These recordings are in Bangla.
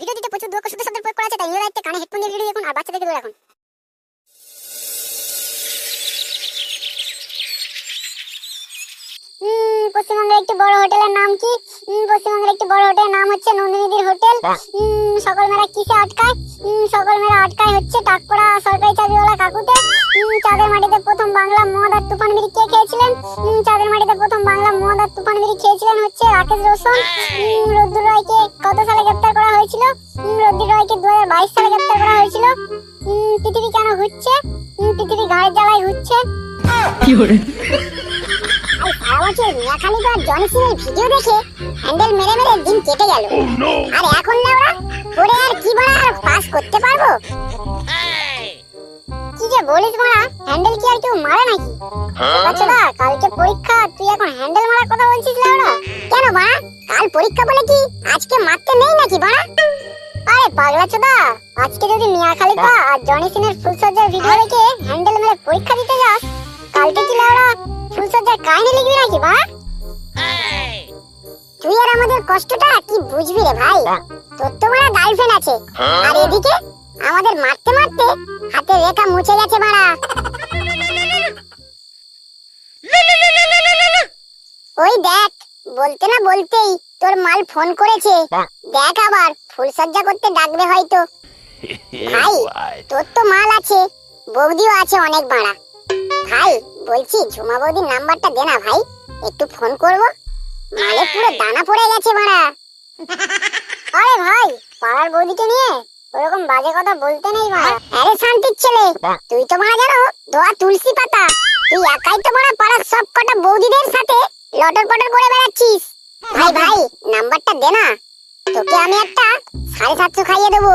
ভিডিও দিতে প্রচুর দূরক শুদ্ধ শব্দের প্রয়োগ করা আছে, তাই নিজের দায়িত্বে কানে হেডফোন দিয়ে ভিডিও দেখুন আর বাচ্চাদেরকে দূরে রাখুন। পশ্চিমবঙ্গের একটি বড় হোটেলের নাম কি? পশ্চিমবঙ্গের একটি বড় হোটেলের নাম হচ্ছে নন্দিনীদির হোটেল। সকল মেয়েরা কিসে আটকায়? সকল মেয়েরা আটকায় হচ্ছে টাকপড়া সরকারি চাকরিওয়ালা কাকুতে। চাঁদের মাটিতে প্রথম বাংলা মদ আর তুফান বিড়ি কে খেয়েছিলেন? চাঁদের মাটিতে প্রথম বাংলা মদ আর তুফান বিড়ি খেয়েছিলেন হচ্ছে রাকেশ রোশন। রদ্দুর রায়কে কত সালে গ্রেফতার করা হয়েছিল? রদ্দুর রায়কে 2022 সালে গ্রেফতার করা হয়েছিল। পৃথিবী কেন ঘুরছে? পৃথিবী গাড়ির জ্বালায় ঘুরছে। আমাকে মিয়াখালী আর জনি সিং এর ভিডিও দেখে হ্যান্ডেল মেরে মেরে দিন কেটে গেল। আর এখন না ওরা পরে আর কি বড় আর পাস করতে পারবো? কি যে বলিস বড়া, হ্যান্ডেল কি আর কেউ মারে নাকি? বাচ্চারা কালকে পরীক্ষা, তুই এখন হ্যান্ডেল মারার কথা বলছিস লাউড়া? কেন বড়া, কাল পরীক্ষা বলে কি আজকে মারতে নেই নাকি বড়া? আরে পাগলা চোদা, আজকে যদি মিয়াখালী আর জনি সিং এর ফুলসজ্জার ভিডিও দেখে হ্যান্ডেল মেরে পরীক্ষা দিতে যাস, কালকে কি লাউড়া ফুলসজ্জার কাহিনী লিখবি নাকি বা? তুই আর আমাদের কষ্টটা কি বুঝবি রে ভাই? তোর তো বড় গার্লফ্রেন্ড আছে, আর এদিকে আমাদের মারতে মারতে হাতে রেখা মুছে গেছে বাড়া। ওই দেখ, বলতে না বলতেই তোর মাল ফোন করেছে। দেখ আবার ফুলসজ্জা করতে ডাকবে হয়তো। ভাই তোর তো মাল আছে, বৌদিও আছে অনেক বাড়া। ভাই বলছি ঝুমা বৌদির নাম্বারটা দে না ভাই, একটু ফোন করব। মালে পুরো দানা পড়ে গেছে বাড়া। আরে ভাই পাড়ার বৌদিকে নিয়ে ওরকম বাজে কথা বলতে নেই বাড়া। আরে শান্তির ছেলে, তুই তো বাড়া জানো দোয়া তুলসী পাতা। তুই একাই তো বাড়া পাড়ার সব কটা বৌদিদের সাথে লটর পটর করে বেড়াচ্ছিস। ভাই ভাই নাম্বারটা দে না, তোকে আমি একটা 750 খাইয়ে দেবো।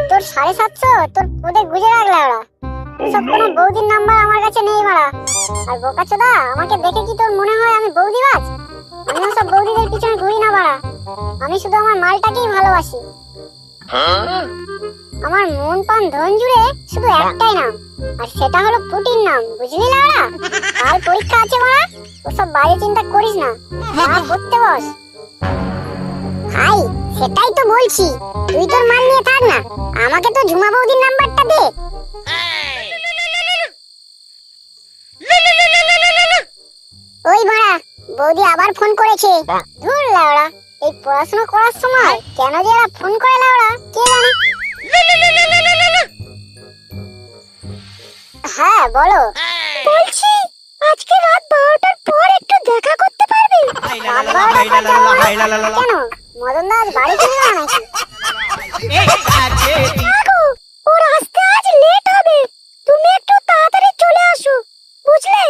তোর 750 তোর পদে গুজে রাখলা ওরা। সব কোনো বৌদির নাম্বার আমার কাছে নেই বাড়া। আর বোকাচোদা, আমাকে দেখে কি তোর মনে হয় আমি বৌদিবাজ? আমি সব বৌদিদের পিছনে ঘুরি না বাড়া। আমি শুধু আমার মালটাকেই ভালোবাসি। আমার মন প্রাণ ধন জুড়ে শুধু একটাই নাম, আর সেটা হলো পুটির নাম, বুঝলি লাউড়া? কাল পরীক্ষা আছে বাড়া, ওসব বাজে চিন্তা করিস না, পড়তে বস। ভাই সেটাই তো বলছি, তুই তোর মাল নিয়ে থাক না, আমাকে তো ঝুমা বৌদির নাম্বারটা দে। ওই বাড়া বৌদি আবার ফোন করেছে। ধুর লাউড়া, এই পড়াশোনা করার সময় কেন যে এরা ফোন করে লাউড়া কে জানে। হ্যাঁ বলো। বলছি আজকে রাত 12টার পর একটু দেখা করতে পারবে? কেন মদন দাস বাড়ি চলে গেল নাকি? ওর আসতে আজ লেট হবে, তুমি একটু তাড়াতাড়ি চলে আসো বুঝলে?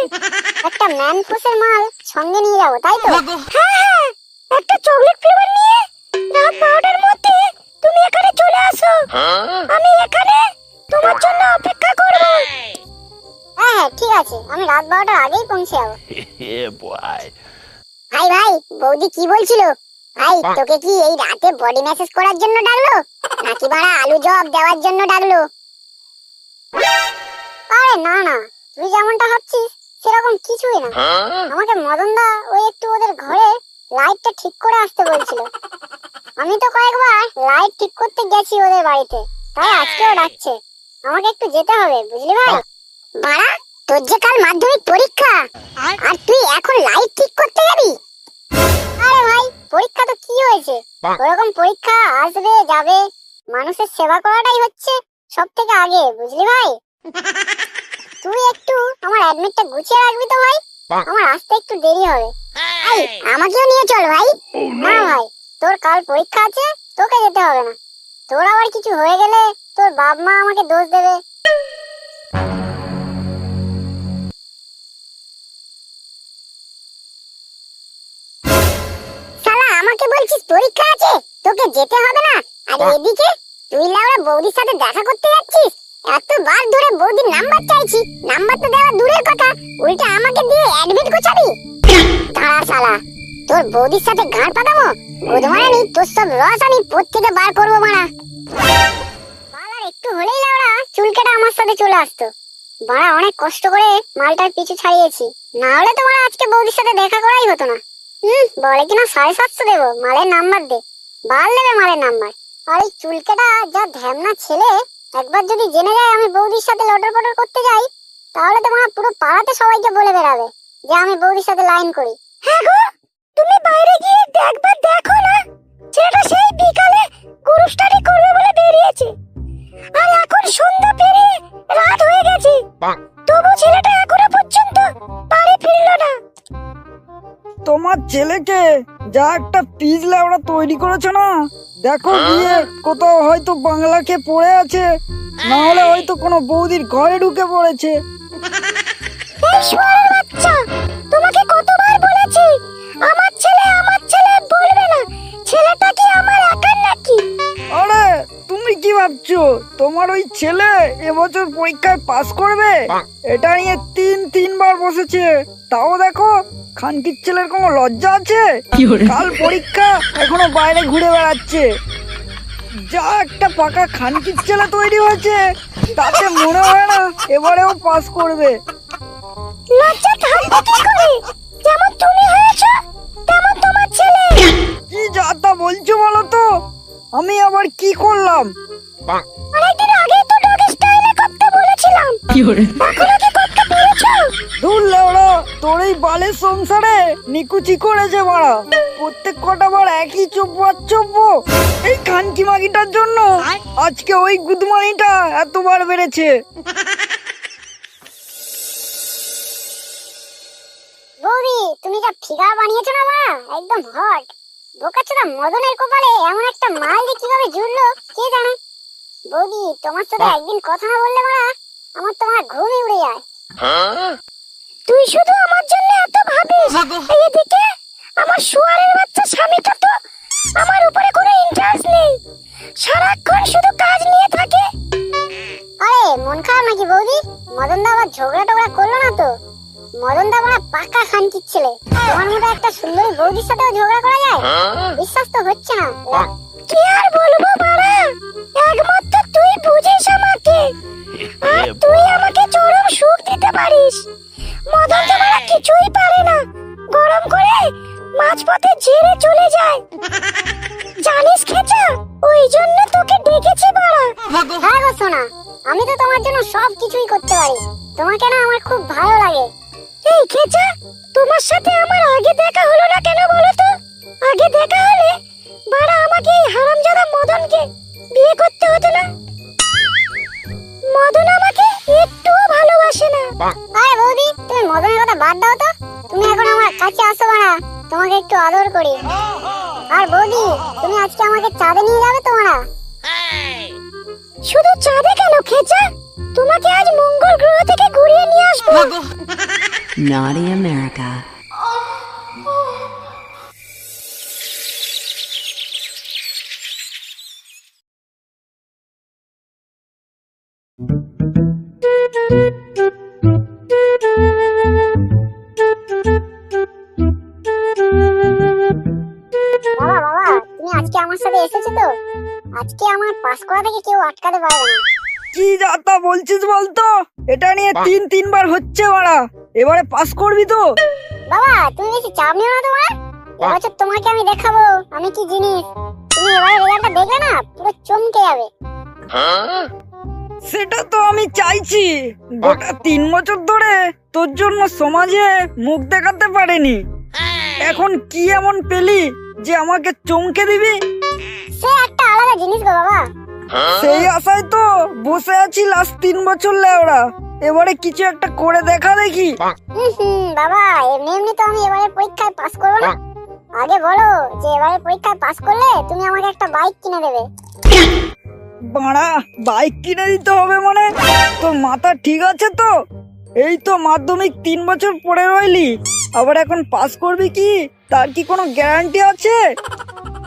একটা ম্যান ফুসের মাল সঙ্গে নিয়ে যাবো তাই তো? হ্যাঁ হ্যাঁ, একটা চকলেট ফ্লেভার নিয়ে রাত 12টার মধ্যে তুমি এখানে চলে আসো। আমি এখানে তোমার জন্য অপেক্ষা করব। হ্যাঁ হ্যাঁ ঠিক আছে, আমি রাত 12টার আগেই পৌঁছে যাবো। ভাই ভাই বৌদি কি বলছিল? ভাই তোকে কি এই রাতে বডি ম্যাসেজ করার জন্য ডাকলো নাকি বাড়া আলু জব দেওয়ার জন্য ডাকলো? আরে না না, তুই যেমনটা ভাবছিস সেরকম কিছুই না। আমাকে মদনদা ওই একটু ওদের ঘরে লাইটটা ঠিক করে আসতে বলছিল। আমি তো কয়েকবার লাইট ঠিক করতে গেছি ওদের বাড়িতে, তাই আজকেও ডাকছে। আমাকে একটু যেতে হবে বুঝলি ভাই। বাড়া তোর যে কাল মাধ্যমিক পরীক্ষা, আর তুই এখন লাইট ঠিক করতে যাবি? আরে ভাই পরীক্ষা তো কি হয়েছে, ওরকম পরীক্ষা আসবে যাবে, মানুষের সেবা করাটাই হচ্ছে সব থেকে আগে বুঝলি ভাই। তুই একটু আমার অ্যাডমিটটা গুছিয়ে রাখবি তো ভাই, আমার আসতে একটু দেরি হবে। ভাই আমাকেও নিয়ে চল ভাই। না ভাই তোর কাল পরীক্ষা আছে, তোকে যেতে হবে না। তোর আবার কিছু হয়ে গেলে তোর বাপ মা আমাকে দোষ দেবে। শালা আমাকে বলছিস পরীক্ষা আছে, তোকে যেতে হবে না, আর এদিকে তুই লাউড়া বৌদির সাথে দেখা করতে যাচ্ছিস। এতবার ধরে বৌদির নাম্বার চাইছি, নাম্বার তো দেওয়া দূরের কথা, উল্টা আমাকে দিয়ে অ্যাডমিট গোছাবি। দাঁড়া শালা, তোর বৌদির সাথে গাঁড় পাকাবো বুধমারানি, তোর সব রস আমি প্রত্যেকে বার করবো মারা। বাড়ার একটু হলেই লাউড়া চুলকেটা আমার সাথে চলে আসতো। বাড়া অনেক কষ্ট করে মালটার পিছু ছাড়িয়েছি, না হলে তোমার আজকে বৌদির সাথে দেখা করাই হতো না। বলে কিনা 750 দেবো, মালের নাম্বার দে। বাল দেবে মালের নাম্বার। আর এই চুলকেটা যা ধ্যামনা ছেলে, একবার যদি জেনে যায় আমি বৌদির সাথে লটর পটর করতে যাই, তাহলে তো মা পুরো পাড়াতে সবাইকে বলে বেড়াবে যে আমি বৌদির সাথে লাইন করি। হ্যাঁ গো, তুমি বাইরে গিয়ে একবার দেখো না, ছেলেটা সেই বিকালে গ্রুপ স্টাডি করবে বলে বেরিয়েছে, আর এখন সন্ধ্যা পেরিয়ে রাত হয়ে গেছে, তবু ছেলেটা এখনো পর্যন্ত বাড়ি ফিরলো না। তোমার ছেলেকে যা একটা পিজ লেওড়া তৈরি করেছো না, দেখো গিয়ে কোথাও হয়তো বাংলা খেয়ে পড়ে আছে, না হলে হয়তো কোনো বৌদির ঘরে ঢুকে পড়েছে। এই শুয়োরের বাচ্চা, তোমাকে কতবার বলেছি আমার ছেলে বলবে না, ছেলেটা কি আমার একার নাকি? আরে তুমি কি ভাবছো তোমার ওই ছেলে এবছর পরীক্ষায় পাস করবে? এটা নিয়ে তিনবার বসেছে, তাও দেখো খানকির ছেলের কোনো লজ্জা আছে? কাল পরীক্ষা, এখনো বাইরে ঘুরে বেড়াচ্ছে। যা একটা পাকা খানকির ছেলে তৈরি হয়েছে, তাতে মনে হয় না এবারেও পাস করবে। লজ্জা থাকবে কি করে? যেমন তুমি হয়েছো তেমন তোমার ছেলে। কি যা তা বলছো বলো তো, আমি আবার কি করলাম? অনেকদিন আগে তো ডগ স্টাইলে করতে বলেছিলাম, এখনো কি করতে পেরেছো? দূর লেওড়া, তোর এই বালের সংসারে নিকুচি করেছে মারা, প্রত্যেক কটা বার একই চব্য। এই খানকি মাগিটার জন্য আজকে ওই গুদমানিটা এতবার বেড়েছে। বৌদি, তুমি যা ফিগার বানিয়েছো না মা, একদম হট। বোকাচোদা মদনের কপালে এমন একটা মাল যে কিভাবে জুড়লো কে জানে। বৌদি, তোমার সাথে একদিন কথা না বললে মারা আমার তোমার ঘুমই উড়ে যায়। তুই শুধু আমার জন্য এত ভাবিস, এদিকে আমার শুয়ারের বাচ্চা স্বামীটা তো আমার উপরে কোনো ইন্টারেস্ট নেই, সারাক্ষণ শুধু কাজ নিয়ে থাকে। আরে মন খারাপ নাকি বৌদি? মদন দা আবার ঝগড়া টগড়া করলো না তো? মদন দা বড় পাকা খানকির ছেলে, তোমার মতো একটা সুন্দরী বৌদির সাথেও ঝগড়া করা যায়? বিশ্বাস তো হচ্ছে না। কি আর বলবো বাড়া, একমাত্র তুই বুঝিস আমাকে, আর তুই আমাকে চরম সুখ দিতে পারিস। মদন তো বাড়া কিছুই পারে না, গরম করে মাঝপথে ঝেড়ে চলে যায়। জানিস খেচা, ওই জন্য তোকে ডেকেছি বাড়া। হ্যাঁ গো সোনা, আমি তো তোমার জন্য সব কিছুই করতে পারি, তোমাকে না আমার খুব ভালো লাগে। এই খেচা, তোমার সাথে আমার আগে দেখা হলো না কেন বলো তো? আগে দেখা হলে বাড়া আমাকে এই হারামজাদা মদনকে বিয়ে করতে হতো না। মদন আমাকে একটুও ভালোবাসে না। আরে বৌদি, তুমি মদনের কথা বাদ দাও তো, তুমি এখন আমার কাছে আসো বাড়া, তোমাকে একটু আদর করি। আর বৌদি, তুমি আজকে আমাকে চাঁদে নিয়ে যাবে তো বাড়া? শুধু চাঁদে কেন খেচা, তোমাকে আজ মঙ্গল গ্রহ থেকে ঘুরিয়ে নিয়ে আসবো। Naughty America. বাবা বাবা, তুমি আজকে আমার সাথে এসেছো তো? আজকে আমার পাস করা থেকে কেউ আটকাতে পারবে না। কি যা তা বলছিস বলতো, এটা নিয়ে তিনবার হচ্ছে মারা, এবারে পাস করবি তো? বাবা, তুমি বেশি চাপ নিও না তোমার, এবছর তোমাকে আমি দেখাবো আমি কি জিনিস। তুমি এবারে রেজাল্টটা দেখলে না পুরো চমকে যাবে। সেটা তো আমি চাইছি, গোটা 3 বছর ধরে তোর জন্য সমাজে মুখ দেখাতে পারেনি, এখন কি এমন পেলি যে আমাকে চমকে দিবি? সে একটা আলাদা জিনিস গো বাবা। সেই আশায় তো বসে আছি লাস্ট 3 বছর লেওড়া, এবারে কিছু একটা করে দেখা দেখি। বাবা, এমনি এমনি তো আমি এবারে পরীক্ষায় পাস করবো না। আগে বলো যে এবারে পরীক্ষায় পাস করলে তুমি আমাকে একটা বাইক কিনে দেবে। বাড়া, বাইক কিনে দিতে হবে মানে? তোর মাথা ঠিক আছে তো? এই তো মাধ্যমিক 3 বছর পড়ে রইলি, আবার এখন পাস করবি কি তার কি কোনো গ্যারান্টি আছে?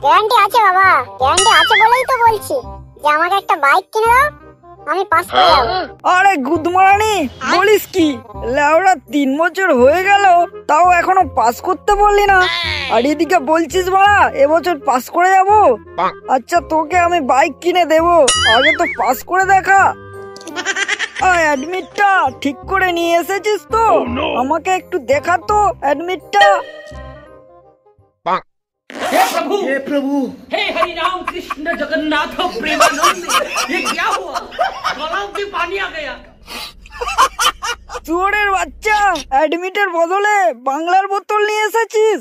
গ্যারান্টি আছে বাবা, গ্যারান্টি আছে বলেই তো বলছি যে আমাকে একটা বাইক কিনে দাও, আমি পাস করে যাবো। আরে গুদমারানি, বলিস কি? লেওড়া 3 বছর হয়ে গেল তাও এখনো পাস করতে পারলি না, আর এদিকে বলছিস বাড়া এবছর পাস করে যাব। আচ্ছা তোকে আমি বাইক কিনে দেবো, আগে তো পাস করে দেখা। অ্যাডমিটটা ঠিক করে নিয়ে এসেছিস তো? আমাকে একটু দেখা তো অ্যাডমিটটা। हे प्रभु हे हरि राम कृष्ण जगन्नाथ प्रेमानंद ये क्या हुआ गलाव में पानी आ गया চোরের বাচ্চা, অ্যাডমিটের বদলে বাংলার বোতল নিয়ে এসেছিস।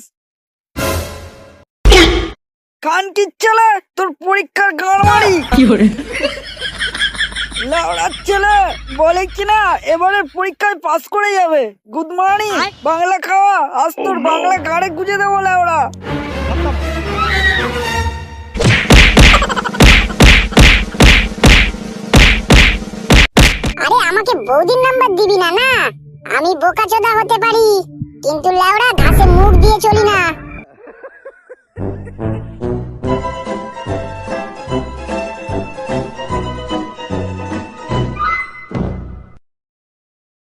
কান কিচ্ছেলে, তোর পরীক্ষার গাড় মারি। লাউড়ার ছেলে বলে কিনা এবারের পরীক্ষায় পাস করে যাবে। গুড মর্নিং, বাংলা খাওয়া, আজ তোর বাংলা গাড়ে গুজে দেবো লাউড়া। আরে আমাকে বৌদির নাম্বার দিবি না? না আমি বোকাচোদা হতে পারি, কিন্তু লেওড়া ঘাসে মুখ দিয়ে চলি না।